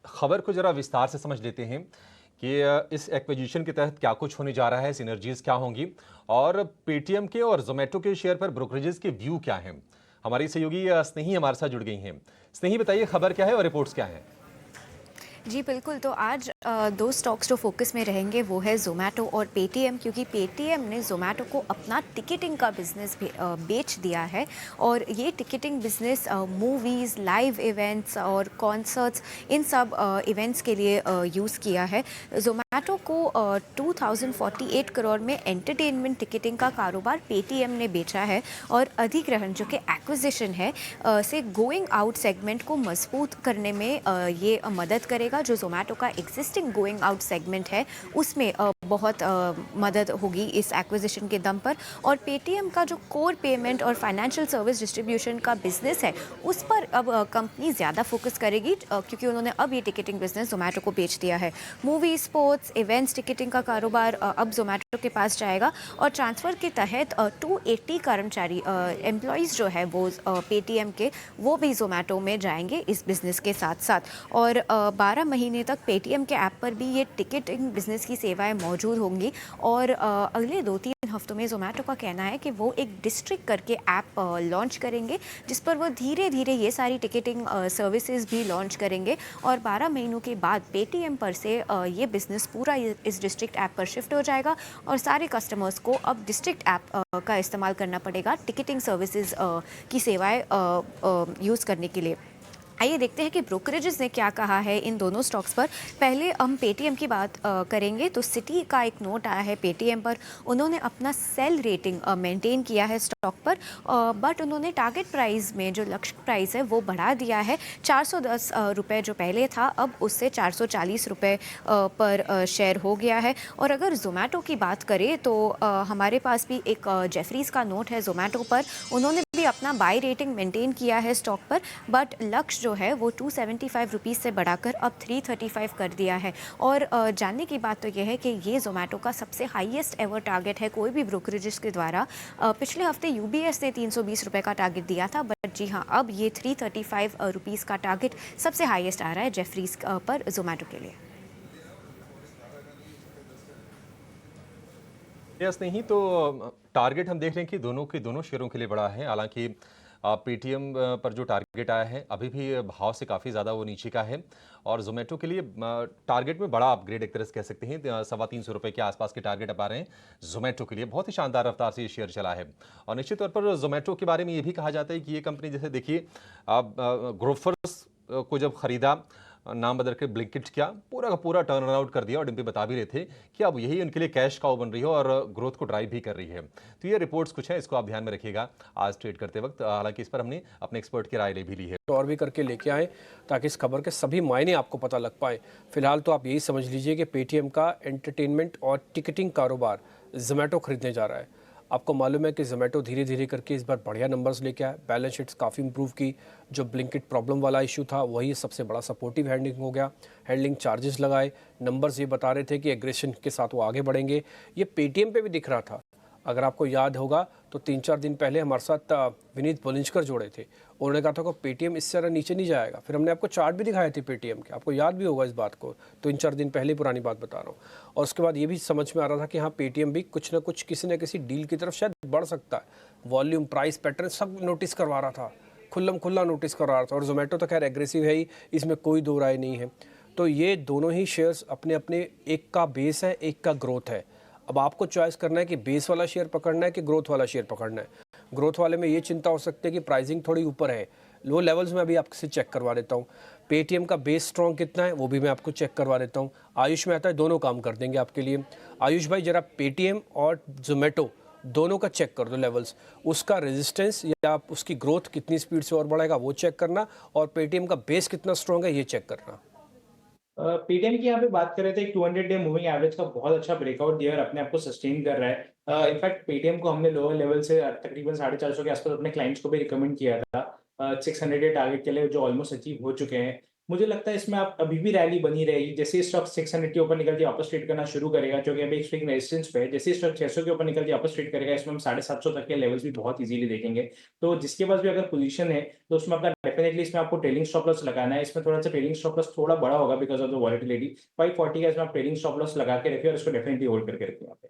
खबर को ज़रा विस्तार से समझ लेते हैं कि इस एक्विजिशन के तहत क्या कुछ होने जा रहा है, सिनर्जीज़ क्या होंगी और पेटीएम के और ज़ोमैटो के शेयर पर ब्रोकरेजेस के व्यू क्या हैं? हमारी सहयोगी स्नेही हमारे साथ जुड़ गई हैं। स्नेही बताइए खबर क्या है और रिपोर्ट्स क्या हैं? जी बिल्कुल, तो आज 2 स्टॉक्स जो फ़ोकस में रहेंगे वो है ज़ोमैटो और पेटीएम, क्योंकि पेटीएम ने ज़ोमैटो को अपना टिकटिंग का बिज़नेस बेच दिया है। और ये ticketing business movies, live events और कॉन्सर्ट्स, इन सब इवेंट्स के लिए यूज़ किया है। ज़ोमैटो को 2048 करोड़ में एंटरटेनमेंट टिकटिंग का कारोबार पेटीएम ने बेचा है। और अधिग्रहण जो कि एक्विजिशन है से गोइंग आउट सेगमेंट को मजबूत करने में ये मदद करेगा। जो ज़ोमैटो का एग्जिस्टिंग गोइंग आउट सेगमेंट है उसमें बहुत मदद होगी इस एक्विजिशन के दम पर। और पेटीएम का जो कोर पेमेंट और फाइनेंशियल सर्विस डिस्ट्रीब्यूशन का बिजनेस है उस पर अब कंपनी ज़्यादा फोकस करेगी, क्योंकि उन्होंने अब ये टिकटिंग बिजनेस ज़ोमैटो को बेच दिया है। मूवी, स्पोर्ट्स, इवेंट्स टिकटिंग का कारोबार अब ज़ोमैटो के पास जाएगा। और ट्रांसफ़र के तहत 280 कर्मचारी एम्प्लॉयज़ जो है वो पेटीएम के, वो भी ज़ोमैटो में जाएंगे इस बिज़नेस के साथ साथ। और 12 महीने तक पेटीएम के ऐप पर भी ये टिकटिंग बिज़नेस की सेवाएं मौजूद होंगी। और अगले 2-3 हफ्तों में ज़ोमैटो का कहना है कि वो एक डिस्ट्रिक्ट करके ऐप लॉन्च करेंगे, जिस पर वो धीरे धीरे ये सारी टिकटिंग सर्विसेज भी लॉन्च करेंगे। और 12 महीनों के बाद पेटीएम पर से ये बिज़नेस पूरा इस डिस्ट्रिक्ट ऐप पर शिफ्ट हो जाएगा। और सारे कस्टमर्स को अब डिस्ट्रिक्ट ऐप का इस्तेमाल करना पड़ेगा टिकटिंग सर्विसेज की सेवाएं यूज़ करने के लिए। आइए देखते हैं कि ब्रोकरेजेस ने क्या कहा है इन दोनों स्टॉक्स पर। पहले हम पेटीएम की बात करेंगे तो सिटी का एक नोट आया है पेटीएम पर। उन्होंने अपना सेल रेटिंग मेंटेन किया है स्टॉक पर, बट उन्होंने टारगेट प्राइस में जो लक्ष्य प्राइस है वो बढ़ा दिया है। 410 रुपये जो पहले था अब उससे 440 रुपये पर शेयर हो गया है। और अगर ज़ोमैटो की बात करें तो हमारे पास भी एक जेफरीज का नोट है ज़ोमैटो पर। उन्होंने भी अपना बाय रेटिंग मेंटेन किया है स्टॉक पर, बट लक्ष्य जो है वो 275 रुपीज़ से बढ़ाकर अब 335 कर दिया है। और जानने की बात तो यह है कि ये ज़ोमैटो का सबसे हाईएस्ट एवर टारगेट है कोई भी ब्रोकरेजेस के द्वारा। पिछले हफ्ते यूबीएस ने 320 रुपये का टारगेट दिया था, बट जी हाँ, अब ये 335 रुपीज़ का टारगेट सबसे हाईएस्ट आ रहा है जेफरीज पर ज़ोमैटो के लिए। यस नहीं तो टारगेट हम देख रहे हैं कि दोनों के दोनों शेयरों के लिए बड़ा है। हालांकि पेटीएम पर जो टारगेट आया है अभी भी भाव से काफ़ी ज़्यादा वो नीचे का है और जोमेटो के लिए टारगेट में बड़ा अपग्रेड एक तरह से कह सकते हैं। 325 रुपये के आसपास के टारगेट अब आ रहे हैं जोमेटो के लिए। बहुत ही शानदार रफ्तार से ये शेयर चला है और निश्चित तौर पर जोमेटो के बारे में ये भी कहा जाता है कि ये कंपनी जैसे देखिए अब ग्रोफर्स को जब खरीदा, नाम बदल के ब्लिंकिट किया, पूरा का पूरा टर्न अराउंड कर दिया और डिम्पी बता भी रहे थे कि अब यही उनके लिए कैश काउ बन रही है और ग्रोथ को ड्राइव भी कर रही है। तो ये रिपोर्ट्स कुछ है, इसको आप ध्यान में रखिएगा आज ट्रेड करते वक्त। हालांकि इस पर हमने अपने एक्सपर्ट की राय ले भी ली है। और भी करके लेके आए ताकि इस खबर के सभी मायने आपको पता लग पाए। फिलहाल तो आप यही समझ लीजिए कि पेटीएम का एंटरटेनमेंट और टिकटिंग कारोबार जोमेटो खरीदने जा रहा है। आपको मालूम है कि जोमेटो धीरे धीरे करके इस बार बढ़िया नंबर्स लेके आया, बैलेंस शीट्स काफ़ी इंप्रूव की। जो ब्लिंकिट प्रॉब्लम वाला इशू था वही सबसे बड़ा सपोर्टिव हैंडलिंग हो गया। हैंडलिंग चार्जेस लगाए, नंबर्स ये बता रहे थे कि एग्रेशन के साथ वो आगे बढ़ेंगे। ये पेटीएम पे भी दिख रहा था। अगर आपको याद होगा तो 3-4 दिन पहले हमारे साथ विनीत बोलिंजकर जोड़े थे। उन्होंने कहा था कि पेटीएम इससे ज़्यादा नीचे नहीं जाएगा। फिर हमने आपको चार्ट भी दिखाए थे पेटीएम के, आपको याद भी होगा इस बात को। 3-4 दिन पहले पुरानी बात बता रहा हूँ। और उसके बाद ये भी समझ में आ रहा था कि हाँ, पेटीएम भी कुछ ना कुछ किसी न किसी डील की तरफ शायद बढ़ सकता है। वॉल्यूम, प्राइस, पैटर्न सब नोटिस करवा रहा था, खुल्लम खुल्ला नोटिस करवा रहा था। और जोमेटो तो खैर एग्रेसिव है ही, इसमें कोई दो राय नहीं है। तो ये दोनों ही शेयर्स अपने अपने, एक का बेस है, एक का ग्रोथ है। अब आपको चॉइस करना है कि बेस वाला शेयर पकड़ना है कि ग्रोथ वाला शेयर पकड़ना है। ग्रोथ वाले में ये चिंता हो सकती है कि प्राइसिंग थोड़ी ऊपर है। लो लेवल्स में अभी आपसे चेक करवा देता हूँ। पेटीएम का बेस स्ट्रॉन्ग कितना है वो भी मैं आपको चेक करवा देता हूँ। आयुष में आता है, दोनों काम कर देंगे आपके लिए। आयुष भाई जरा पेटीएम और जोमेटो दोनों का चेक कर दो लेवल्स, उसका रेजिस्टेंस या उसकी ग्रोथ कितनी स्पीड से और बढ़ेगा वो चेक करना, और पेटीएम का बेस कितना स्ट्रॉन्ग है ये चेक करना। पेटीएम की यहाँ पे बात कर रहे थे, एक 200 डे मूविंग एवरेज का बहुत अच्छा ब्रेकआउट दिया और अपने आप को सस्टेन कर रहा है। इनफैक्ट पेटीएम को हमने लोअर लेवल से तकरीबन 450 के आसपास अपने क्लाइंट्स को भी रिकमेंड किया था 600 डे टारगेट के लिए, जो ऑलमोस्ट अचीव हो चुके हैं। मुझे लगता है इसमें आप अभी भी रैली बनी रहेगी। जैसे ही स्टॉक 600 के ऊपर निकल के वापस ट्रेड करना शुरू करेगा, जो कि अभी एक स्विंग रेजिस्टेंस पे है, जैसे ही स्टॉक 600 के ऊपर निकल के वापस ट्रेड करेगा, इसमें हम 750 तक के लेवल्स भी बहुत इजीली देखेंगे। तो जिसके पास भी अगर पोजीशन है तो उसमें अपना डेफिनेटली इसमें आपको ट्रेलिंग स्टॉप लॉस लगाना है। इसमें थोड़ा सा ट्रेलिंग स्टॉप लॉस थोड़ा बड़ा होगा बिकॉज ऑफ द वॉलेटिलिटी। 540 का इसमें आप ट्रेलिंग स्टॉप लॉस लगा के रखिए और इसको डेफिनेटली होल्ड करके रखिए।